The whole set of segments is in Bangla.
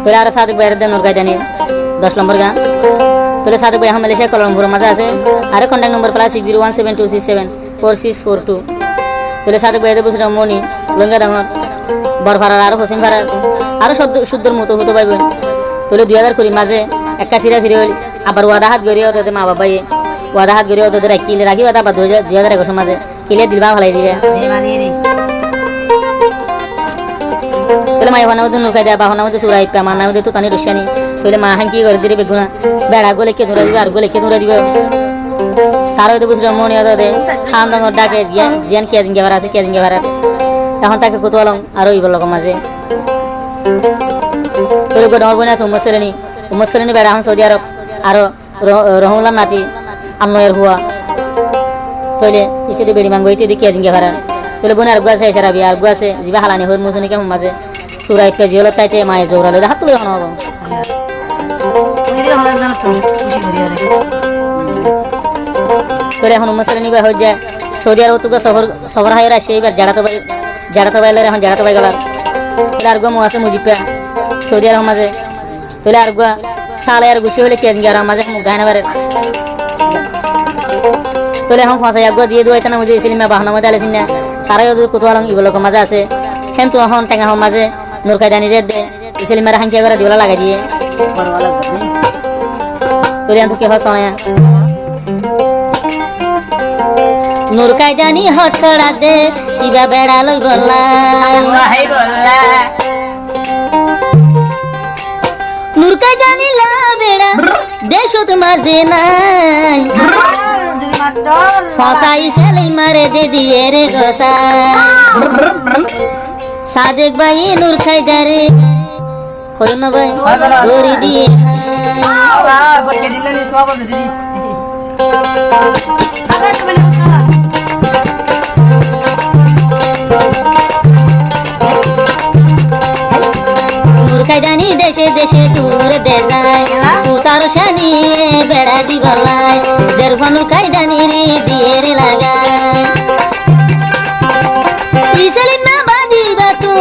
তোলে আর সাদিক ভাইয়ের দেন নরকাই জানি 10 নম্বর গান তোলে সাদিক ভাই মালয়েশিয়া কলমপুর মাঝে আছে আর কন্টাক্ট নম্বর +601726746442 তোলে সাদিক ভাইদের বসে মনি লঙ্গা দামর বরফারার আর হোসেন ফারার আরো শুদ্ধর মতো হতে পাইবেন তোলে 2000 করি মাঝে একটা সিরা হইল আবার ওয়াদা হাত গড়িয়ে ওদের মা বাবাই ওয়াদা হাত গড়িয়ে ওদের কিলে রাখি ওদা বা 2021 মাঝে কিলে দিলবা ভালাই দিলে তোলে মাই হনা মধ্যে নৌকা দেয়া বা হনা মধ্যে সুরাই পা মানা মধ্যে তো তানি রুশানি তোলে মা হাঙ্কি করে দিলে বেগুনা বেড়া গোলে কে ধরে দিবে আর গোলে কে ধরে দিবে তার হয়তো বুঝলো মনে হতে খান দাঙ্গর ডাকে জিয়ান কে দিন গেবার আছে কে দিন গেবার এখন তাকে কত আলম আর ওই বলক মাঝে তোলে গো ডর বনে আছে উম্মসরেনি বেড়া হন সৌদি আরব আরো রহমুল্লাহ নাতি আন্নয়ের হুয়া তোলে ইত্যাদি বেড়ি মাঙ্গো ইত্যাদি কে দিন গেবার তোলে বনে আর গুয়াছে এসারাবি আর গুয়াছে জিবা হালানি হর মুসুনি কেমন মাঝে সুরাই পে জিওলত তাইতে মায়ে জোরালে হাত তুলে হন হবো তোলে এখন উম্মসরেনি বা হয়ে যায় সৌদি আরব তুকে সফর হাইরা সেইবার জাড়াতো বাইলে এখন জাড়াতো বাই গলার তোলে আর গুয়া আছে মুজিবকা সৌদি আরব মাঝে তোলে আর গুয়া সালে আর গুছি হলে কে দিন গেবার মাঝে মুখ গায়না বারে তোলে এখন ফাঁসা এক গুয়া দিয়ে দুয়াইতে না মুঝে ইসলিমা বাহনা মধ্যে আলেছিন না তারাই ওদের কোতোয়ালং ইবলক মাঝে আছে কিন্তু এখন টেঙ্গা হম মাঝে নুরকাই দানি রে দে ইসলিমার হাঙ্কিয়া করে দিওলা লাগাই দিয়ে তোলে এখন কি হয় শোনা নুরকাই দানি হট করা দে ইবা বেড়া লই বললা নুরকাই জানি লা বেড়া দেশত মাঝে নাই ফসাই সেলাই মারে দে দিয়ে রে গোসা সাদেক ভাই নুরকাই দারে হই না ভাই দড়ি দিয়ে নুরকাই জানি দেশে দেশে দূর দে যায় তার শানি বেড়া দি গলায় জেরফানু কাইদানি রে দিয়ে রে লাগায় ইসলিম না বাঁধিবা তু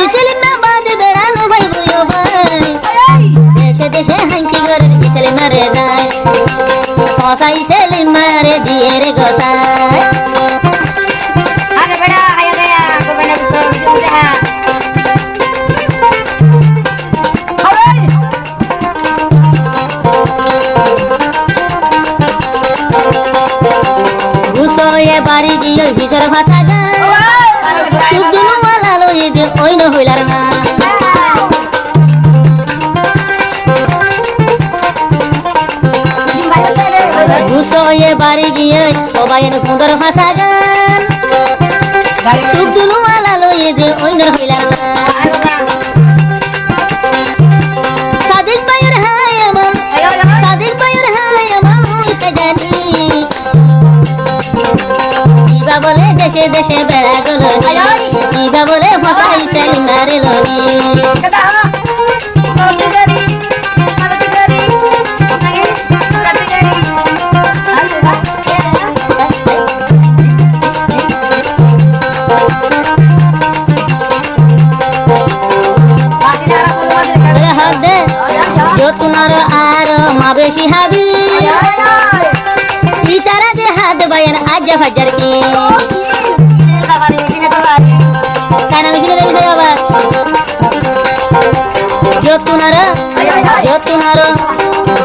ইসলিম না বাঁধে বেড়ানো ভাই বইও ভাই দেশে দেশে হাঙ্কি করে ইসলিম রে যায় ফসা ইসলিম মারে দিয়ে রে গোসায় আগে বেড়া আয়া গয়া গোবেনা বিসা বাড়ি গিয়ে ভিসর ভাষা গান সুদিন ওয়ালা লই দে ওই ন হইলার না ঘুষয়ে বাড়ি গিয়ে সবাইয়ের সুন্দর ভাষা গান সুদিন ওয়ালা লই দে ওই ন হইলার না সাদিক ভাইয়ের হাই আমার সাদিক ভাইয়ের হাই আমার মনটা জানি ইবা বলে দেশে দেশে বেড়া গলো ইবা বলে ফসাই সেলিম মারে লনি তোমার আর মা বেশি হাবি ইতারা দে হাত বায়ান আজ ফাজার কি সানা মিশিনে দেবি সে বাবা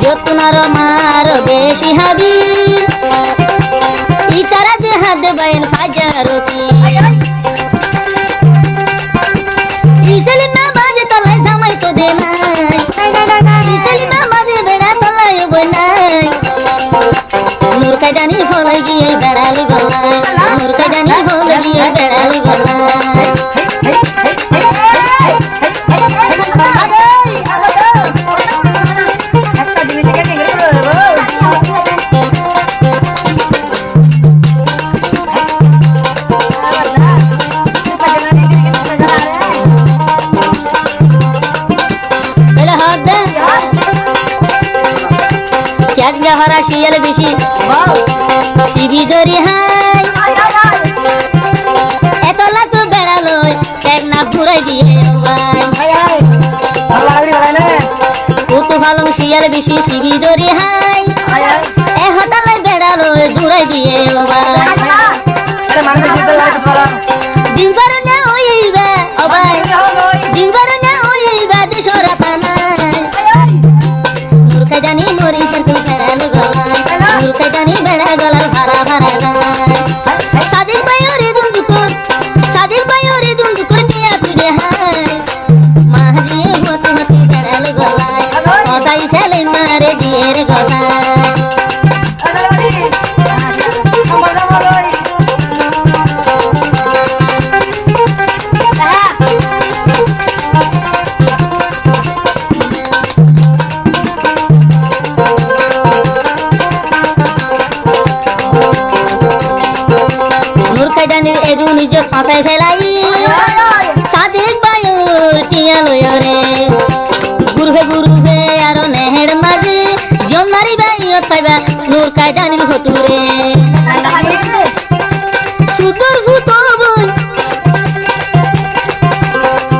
যতুনার মার বেশি হাবি ইতারা দে হাত বায়ান ফাজার কি ইসলিম না বাজে তলাই জামাই তো দে নাই ইসলিম না বাজে বেড়া তলাই বই নাই নুরকাই জানি ফলাই গিয়ে বেড়ালি গলায় নুরকাই জানি ফলাই গিয়ে বেড়ালি গলায় হরা শিয়াল বেশি সিবি ধরি হাই এতলা তো বেড়ালো এক না ঘুরাই দিয়ে ভাই শিয়াল বেশি সিবি দরি হাই এ হতালে বেড়ালো দূরে দিয়ে দিনবার না হইবা অবাই দিনবার না হইবা দেশরা পানাই মূর্খ জানি মরি কিন্তু বেড়ালো গলায় মূর্খ জানি বেড়া গলার ভাড়া ভাড়া যায় সাদিক ভাই ওরে দুন্দুকুর সাদিক ভাই ওরে দুন্দুকুর নিয়া তুলে হাই মাঝিয়ে হতে হতে বেড়ালো গলায় কসাই সেলে মারে দিয়ে রে গসাই জানির এদু নিজ ফাঁসাই ফেলাই সাদিক বায়ুর টিয়া লয়রে গুরুবে আর নেহের মাঝে জমারি বাইয়ত পাইবা নূর কায়দানির হতুরে সুতর ফুতর বোন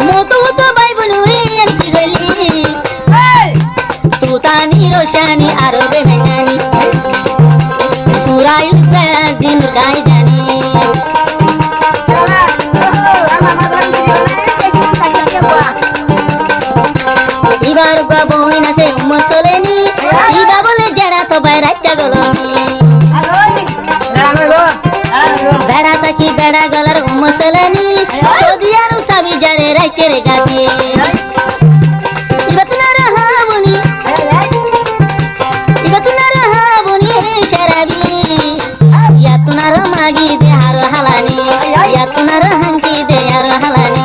মতো মতো বাই বোন কি গলি তুতানি রোশানি আর বেহেঙ্গানি সুরায়ু গাজিন কায়দানি ইবার বাবু নাসে মুসলেনি ইবা বলে জড়া তো বাইরা জগলনি বেড়া তাকি বেড়া গলার মুসলেনি সদিয়ার সাবি জারে রাইতে রে গাতি ইবতনার হাবনি শরাবি ইয়াতনার মাগি দে আর হালানি ইয়াতনার হাঙ্কি দে আর হালানি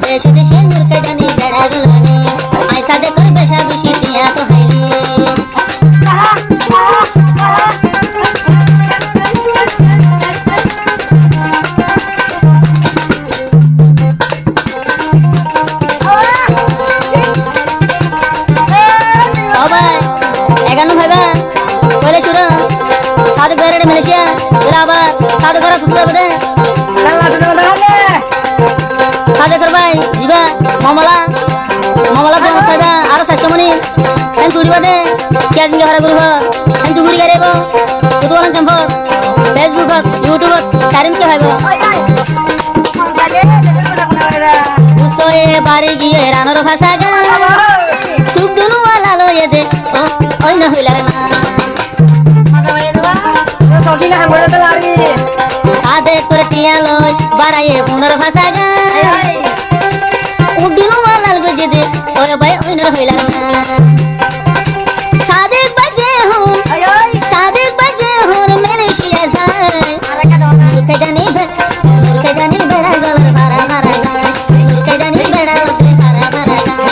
দেশে দেশে নূর কায়দানি বেড়া গলানি আইসা দেখো বেশা বেশি টিয়া তো হাইলি এগানো ভাইবা বলে শুরু সাদে বেড়ে মালয়েশিয়া আবার সাদে করা তুলে বদে সাদে করবাই জিবা মামলা জন ফায়দা আর শাসমনি এন তুড়িবা দে কেজ নি হারা গুরু এন তু গুরি গারেবো তুদোন কম্প ফেসবুক ইউটিউব সারিম কে হইবো উসয়ে বাড়ি গিয়ে রানর ভাষা গা সুবদনু ওয়ালা লয়ে দে ওই না হইলা না সাদে করে টিয়া লই বাড়াইয়ে পুনর ভাষা গা উদিনু ওয়ালাল গজে দে ওই ভাই ওই না হইলা না সাদেক বাজে হন মালয়েশিয়া যায় মূর্খ জানি বেড়া গলার ভাড়া ভাড়া যায় মূর্খ জানি বেড়া ভাড়া ভাড়া যায়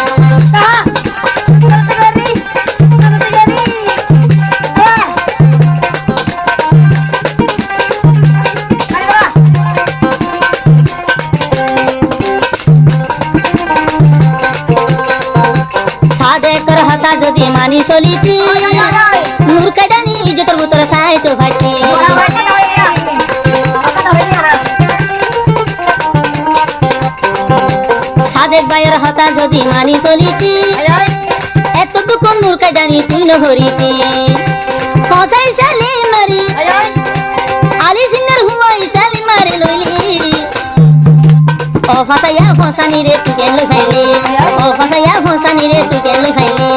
সাদেকর হতা যদি মানি চলিতি নূর কায়দানি ইজ্জতর বুতর খাই তো ভাইতি সাদেক ভাইয়ের হতা যদি মানি চলিতি এতটুকু নূর কায়দানি তুই নহরিতি ফসাই সালে মারি আলি সিংহের হুয়াই সালে মারি লইলি ও ফসাইয়া ফসানি রে তুই কেন খাইলি ও ফসাইয়া ফসানি রে তুই কেন খাইলি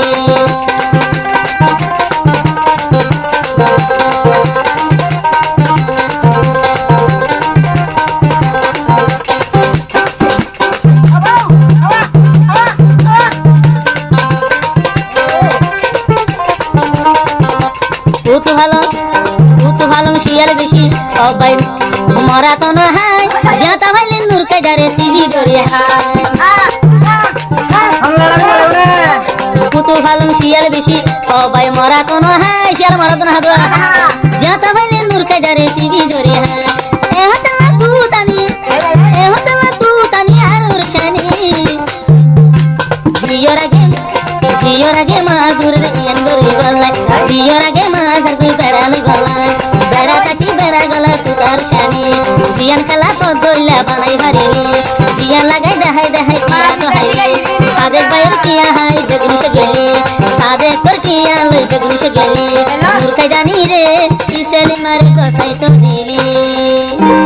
ভালো শিয়াল বেশি অবাই মরা তো না হাই যাতা ভাইলে নূর কায়দারে সিবি দরে হাই কুতু ভালো শিয়াল বেশি অবাই মরা তো না হাই শিয়াল মরা তো না হাদা যাতা ভাইলে নূর কায়দারে সিবি দরে হাই এ হতলা তু তানি আর উরশানি জিয়র আগে মা দূরে এন্দরে গলাই জিয়র আগে মা ধরবি বেড়ালে গলাই বেড়া তাকি বেড়া গলা তু তার শানি জিয়ান কালা তো দইলা বানাই ভারি কিয়া লাগাই দেখাই দেখাই কিয়া তো হাই সাদে বাইর কিয়া হাই বেগুনি সে গেলি সাদে তোর কিয়া লই বেগুনি সে গেলি মূর্খাই জানি রে ইসেলি মারে কসাই তো দিলি